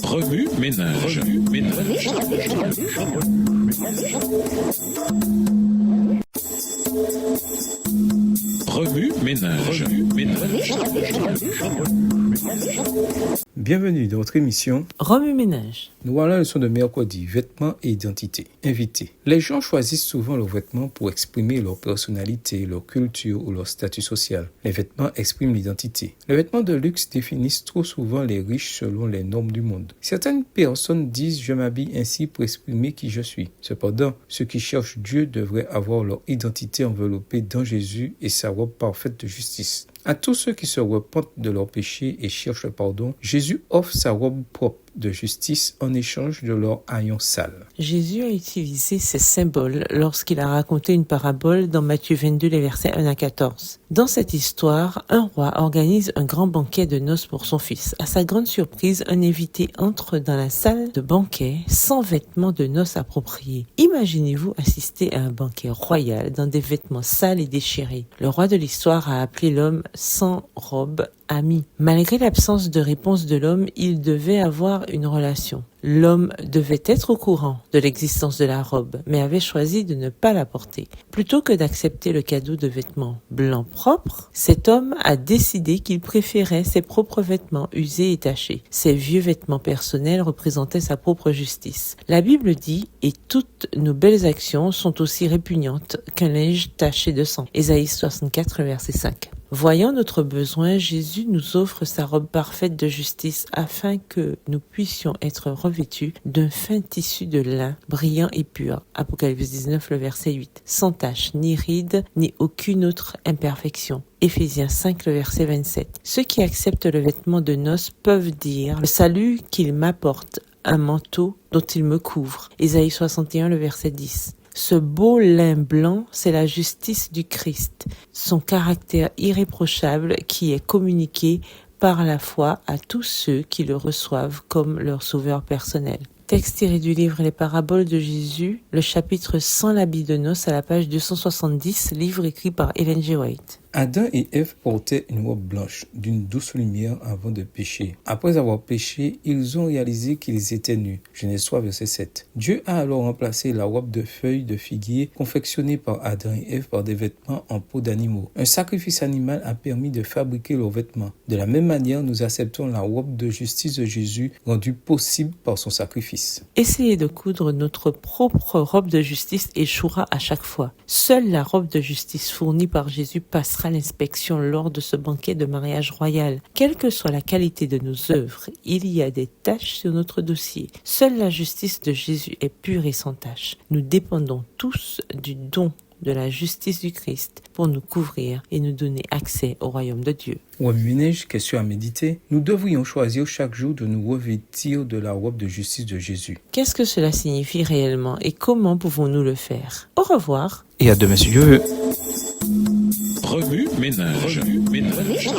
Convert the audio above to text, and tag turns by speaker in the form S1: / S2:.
S1: Remue ménage. Remue ménage.
S2: Bienvenue dans notre émission
S3: Remue ménage.
S2: Nous voilà la leçon de mercredi, vêtements et identité. Invité. Les gens choisissent souvent leurs vêtements pour exprimer leur personnalité, leur culture ou leur statut social. Les vêtements expriment l'identité. Les vêtements de luxe définissent trop souvent les riches selon les normes du monde. Certaines personnes disent « je m'habille ainsi pour exprimer qui je suis ». Cependant, ceux qui cherchent Dieu devraient avoir leur identité enveloppée dans Jésus et sa robe parfaite de justice. À tous ceux qui se repentent de leurs péchés et cherchent le pardon, Jésus offre sa robe propre de justice en échange de leur haillons sales.
S3: Jésus a utilisé ces symboles lorsqu'il a raconté une parabole dans Matthieu 22, les versets 1 à 14. Dans cette histoire, un roi organise un grand banquet de noces pour son fils. À sa grande surprise, un invité entre dans la salle de banquet sans vêtements de noces appropriés. Imaginez-vous assister à un banquet royal dans des vêtements sales et déchirés. Le roi de l'histoire a appelé l'homme sans robe ami. Malgré l'absence de réponse de l'homme, il devait avoir une relation. L'homme devait être au courant de l'existence de la robe, mais avait choisi de ne pas la porter. Plutôt que d'accepter le cadeau de vêtements blancs propres, cet homme a décidé qu'il préférait ses propres vêtements usés et tachés. Ses vieux vêtements personnels représentaient sa propre justice. La Bible dit « Et toutes nos belles actions sont aussi répugnantes qu'un linge taché de sang ». Ésaïe 64, verset 5. Voyant notre besoin, Jésus nous offre sa robe parfaite de justice afin que nous puissions être revêtus d'un fin tissu de lin, brillant et pur. Apocalypse 19, le verset 8. Sans tache, ni ride, ni aucune autre imperfection. Éphésiens 5, le verset 27. Ceux qui acceptent le vêtement de noces peuvent dire « Le salut qu'il m'apporte, un manteau dont il me couvre ». Ésaïe 61, le verset 10. Ce beau lin blanc, c'est la justice du Christ, son caractère irréprochable qui est communiqué par la foi à tous ceux qui le reçoivent comme leur sauveur personnel. Texte tiré du livre Les Paraboles de Jésus, le chapitre Sans l'habit de noces à la page 270, livre écrit par Ellen G. White.
S2: Adam et Ève portaient une robe blanche d'une douce lumière avant de pécher. Après avoir péché, ils ont réalisé qu'ils étaient nus. Genèse 3, verset 7. Dieu a alors remplacé la robe de feuilles de figuier confectionnée par Adam et Ève par des vêtements en peau d'animaux. Un sacrifice animal a permis de fabriquer leurs vêtements. De la même manière, nous acceptons la robe de justice de Jésus rendue possible par son sacrifice.
S3: Essayer de coudre notre propre robe de justice échouera à chaque fois. Seule la robe de justice fournie par Jésus passera l'inspection lors de ce banquet de mariage royal. Quelle que soit la qualité de nos œuvres, il y a des taches sur notre dossier. Seule la justice de Jésus est pure et sans tache. Nous dépendons tous du don de la justice du Christ pour nous couvrir et nous donner accès au royaume de Dieu.
S2: Remue ménage, question à méditer. Nous devrions choisir chaque jour de nous revêtir de la robe de justice de Jésus.
S3: Qu'est-ce que cela signifie réellement et comment pouvons-nous le faire? Au revoir.
S2: Et à demain si Dieu veut.
S1: Remue ménage. Remue ménage.